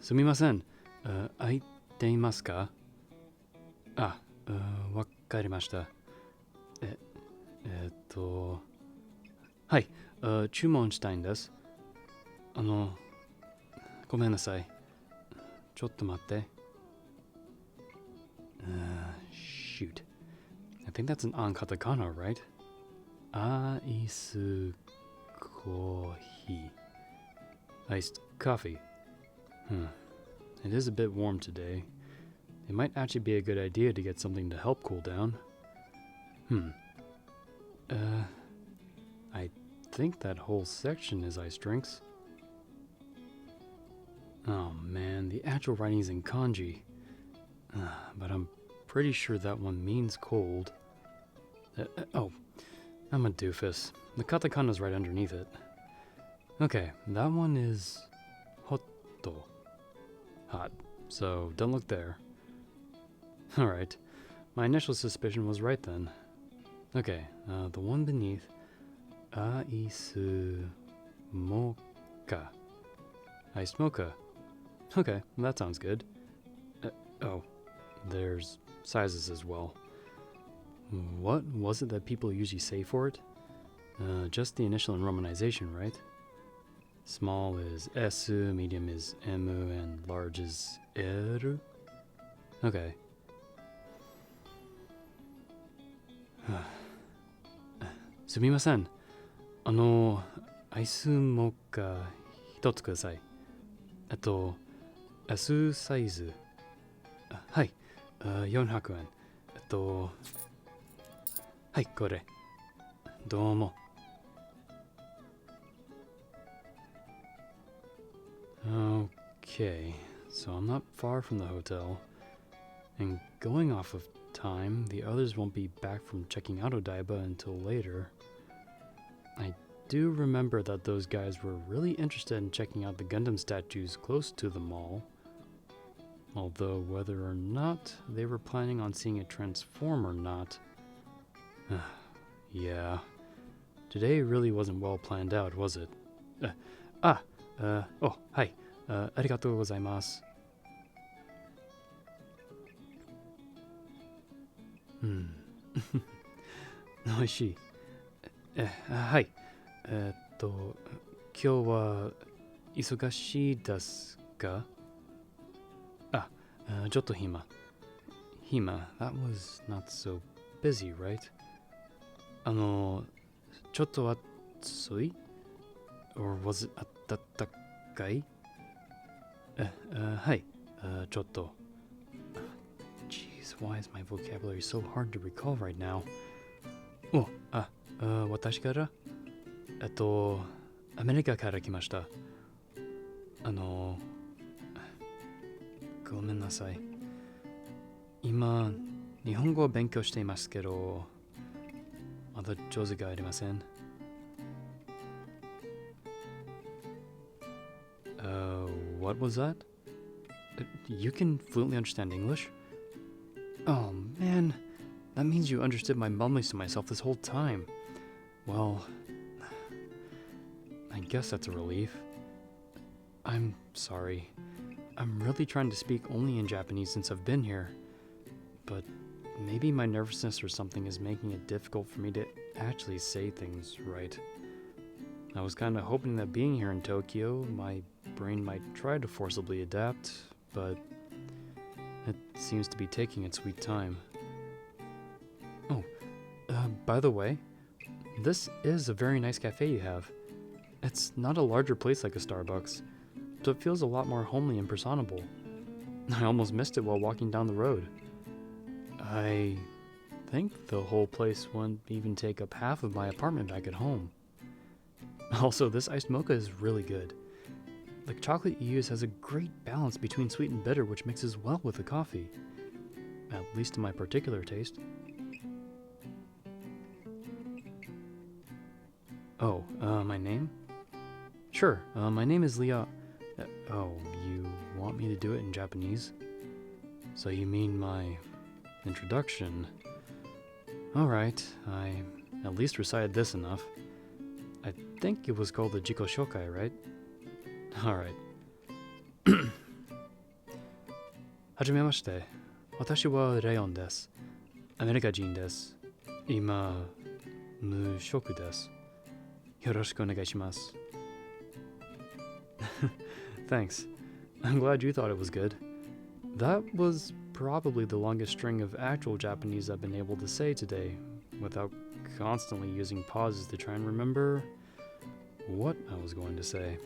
すみません。空いていますか？あ、わかりました。はい、注文したいんです。ごめんなさい。ちょっと待って。Shoot. I think that's an on katakana, right? Aisu kohi. Iced coffee. It is a bit warm today. It might actually be a good idea to get something to help cool down. I think that whole section is iced drinks. Oh man, the actual writing is in kanji. But I'm pretty sure that one means cold. Oh, I'm a doofus. The katakana's right underneath it. Okay, that one is hotto. Hot. So don't look there. Alright, my initial suspicion was right then. Okay, the one beneath. Aisu mocha. Iced mocha. Okay, that sounds good. Oh, there's sizes as well. What was it that people usually say for it? Just the initial in romanization, right? Small is esu, medium is emu, and large is eru? Okay. Sumimasen. アイスモカ一つください。S サイズ。はい。400円。はい、これ。どうも。Okay, so I'm not far from the hotel. And going off of time, the others won't be back from checking out Odaiba until later. I do remember that those guys were really interested in checking out the Gundam statues close to the mall. Although whether or not they were planning on seeing it transform or not. Yeah. Today really wasn't well planned out, was it? Oh, hi. ありがとうございます。美味しい。はい。今日は忙しいですか？ちょっと暇。That was not so busy, right? ちょっと暑い？ Or was it 暖かい？はい。ちょっと。Jeez, why is my vocabulary so hard to recall right now? 私からアメリカから来ました。ごめんなさい。今、日本語を勉強していますけど、まだ上手がありません。What was that? You can fluently understand English? Oh man, that means you understood my mumblings to myself this whole time. Well, I guess that's a relief. I'm sorry. I'm really trying to speak only in Japanese since I've been here. But maybe my nervousness or something is making it difficult for me to actually say things right. I was kind of hoping that being here in Tokyo, my brain might try to forcibly adapt, but it seems to be taking its sweet time. Oh, by the way, this is a very nice cafe you have. It's not a larger place like a Starbucks, so it feels a lot more homely and personable. I almost missed it while walking down the road. I think the whole place wouldn't even take up half of my apartment back at home. Also, this iced mocha is really good. The chocolate you use has a great balance between sweet and bitter, which mixes well with the coffee. At least to my particular taste. Oh, my name? Sure, my name is Leah. Oh, you want me to do it in Japanese? So you mean my introduction? Alright, I at least recited this enough. I think it was called the Jiko Shokai, right? Alright. はじめまして。私はレオンです。アメリカ人です。今、無職です。よろしくお願いします。Thanks. I'm glad you thought it was good. That was probably the longest string of actual Japanese I've been able to say today, without constantly using pauses to try and remember what I was going to say.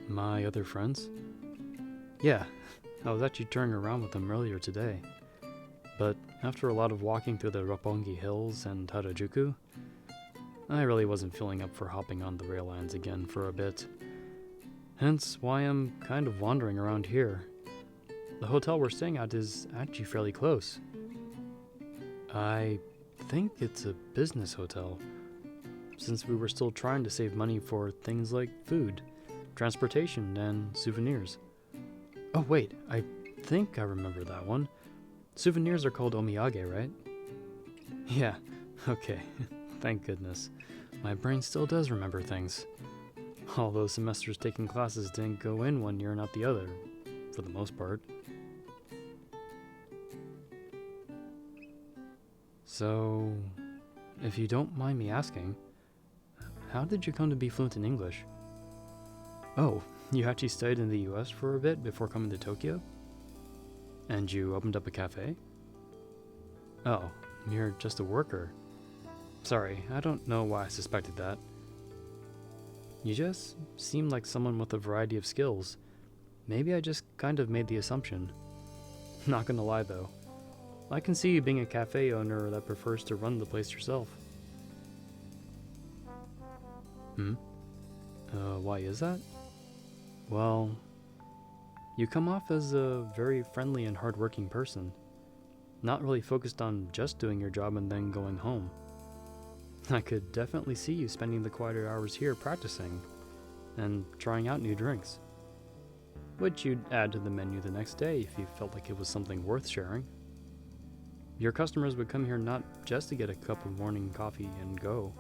My other friends? Yeah, I was actually touring around with them earlier today. But after a lot of walking through the Roppongi Hills and Harajuku, I really wasn't feeling up for hopping on the rail lines again for a bit. Hence why I'm kind of wandering around here. The hotel we're staying at is actually fairly close. I think it's a business hotel, since we were still trying to save money for things like food, transportation, and souvenirs. Oh wait, I think I remember that one. Souvenirs are called omiyage, right? Yeah, okay. Thank goodness. My brain still does remember things. All those semesters taking classes didn't go in one year and out the other, for the most part. So, if you don't mind me asking, how did you come to be fluent in English? Oh, you actually studied in the US for a bit before coming to Tokyo? And you opened up a cafe? Oh, you're just a worker. Sorry, I don't know why I suspected that. You just seem like someone with a variety of skills. Maybe I just kind of made the assumption. Not gonna lie though, I can see you being a cafe owner that prefers to run the place yourself. Why is that? Well, you come off as a very friendly and hardworking person, not really focused on just doing your job and then going home. I could definitely see you spending the quieter hours here practicing and trying out new drinks, which you'd add to the menu the next day if you felt like it was something worth sharing. Your customers would come here not just to get a cup of morning coffee and go,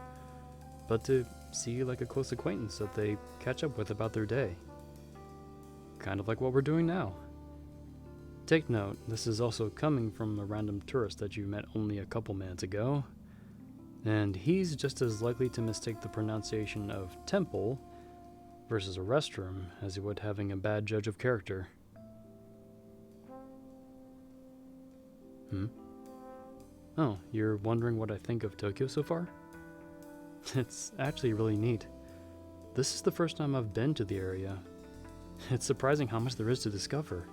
but to see you like a close acquaintance that they catch up with about their day. Kind of like what we're doing now. Take note, this is also coming from a random tourist that you met only a couple minutes ago, and he's just as likely to mistake the pronunciation of temple versus a restroom as he would having a bad judge of character. Oh, you're wondering what I think of Tokyo so far? It's actually really neat. This is the first time I've been to the area. It's surprising how much there is to discover.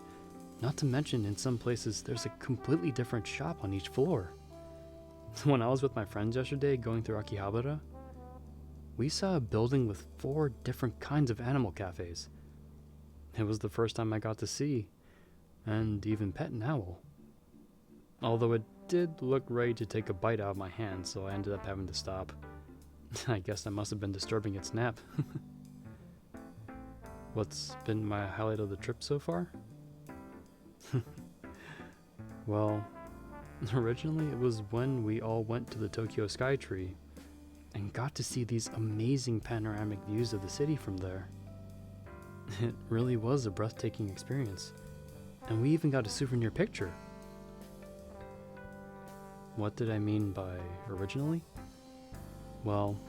Not to mention, in some places, there's a completely different shop on each floor. When I was with my friends yesterday going through Akihabara, we saw a building with 4 different kinds of animal cafes. It was the first time I got to see, and even pet an owl. Although it did look ready to take a bite out of my hand, so I ended up having to stop. I guess I must have been disturbing its nap. What's been my highlight of the trip so far? Well, originally it was when we all went to the Tokyo Skytree and got to see these amazing panoramic views of the city from there. It really was a breathtaking experience, and we even got a souvenir picture. What did I mean by originally? Well,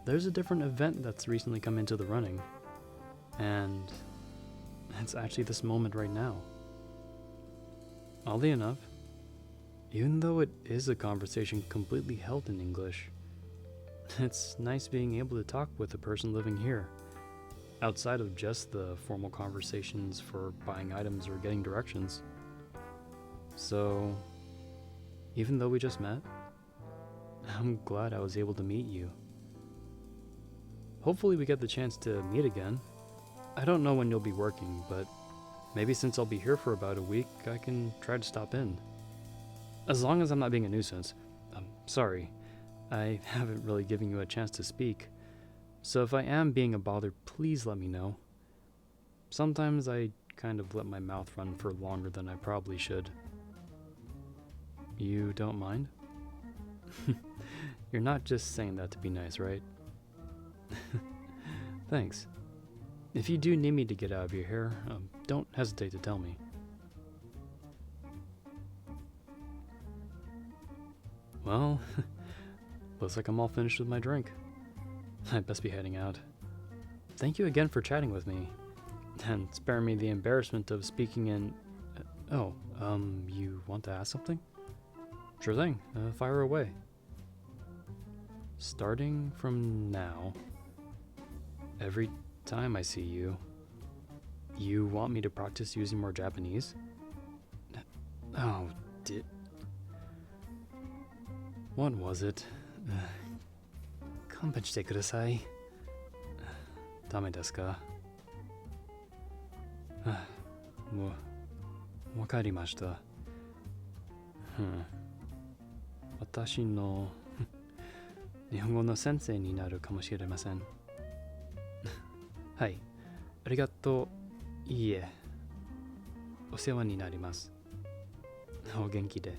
there's a different event that's recently come into the running, and it's actually this moment right now. Oddly enough, even though it is a conversation completely held in English, it's nice being able to talk with a person living here, outside of just the formal conversations for buying items or getting directions. So, even though we just met, I'm glad I was able to meet you. Hopefully we get the chance to meet again. I don't know when you'll be working, but maybe since I'll be here for about a week, I can try to stop in. As long as I'm not being a nuisance. I'm sorry, I haven't really given you a chance to speak, so if I am being a bother, please let me know. Sometimes I kind of let my mouth run for longer than I probably should. You don't mind? You're not just saying that to be nice, right? Thanks. If you do need me to get out of your hair, don't hesitate to tell me. Well, looks like I'm all finished with my drink. I best be heading out. Thank you again for chatting with me, and sparing me the embarrassment of speaking in... you want to ask something? Sure thing, fire away. Starting from now, every time I see you, you want me to practice using more Japanese? Oh, what was it? 勘弁してください。ダメですか？わかりました。私の日本語の先生になるかもしれません。はい、ありがとう。いいえ、お世話になります。お元気で。